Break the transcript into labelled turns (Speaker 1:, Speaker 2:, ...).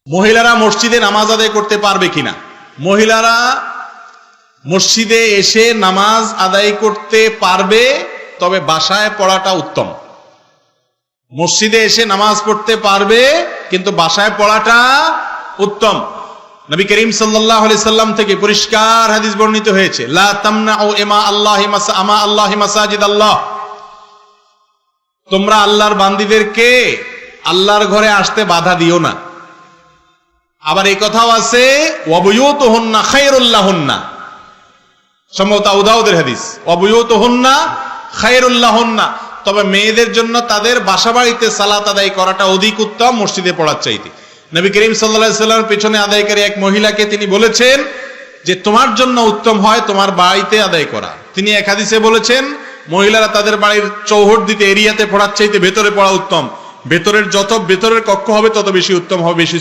Speaker 1: মহিলারা মসজিদে নামাজ আদায় করতে পারবে কিনা? মহিলারা মসজিদে এসে নামাজ আদায় করতে পারবে, তবে বাসায় পড়াটা উত্তম। মসজিদে এসে নামাজ পড়তে পারবে, কিন্তু বাসায় পড়াটা উত্তম। নবী করিম সাল্লাল্লাহু আলাইহি সাল্লাম থেকে পরিষ্কার হাদিস বর্ণিত হয়েছে, লা তামনাউ ইমা আল্লাহি মাসাজিদ আল্লাহ, তোমরা আল্লাহর বান্দীদেরকে আল্লাহর ঘরে আসতে বাধা দিও না। আবার এই কথাও আছে, ওয়াবুয়ুতুহুন্না খায়রুল লাহুন্না, সম্ভবত আবু দাউদের হাদিস, ওয়াবুয়ুতুহুন্না খায়রুল লাহুন্না, তবে মেয়েদের জন্য তাদের বাসাবাড়িতে সালাত আদায় করাটা অধিক উত্তম মসজিদে পড়ার চাইতে। নবী করিম সাল্লাল্লাহু আলাইহি সাল্লামের পেছনে আদায়কারী এক মহিলাকে তিনি বলেছেন যে তোমার জন্য উত্তম হয় তোমার বাড়িতে আদায় করা। তিনি এক হাদিসে বলেছেন, মহিলারা তাদের বাড়ির চৌহদ দিতে এরিয়াতে পড়ার চাইতে ভেতরে পড়া উত্তম। ভেতরের যত ভেতরের কক্ষ হবে তত বেশি উত্তম হবে, বেশি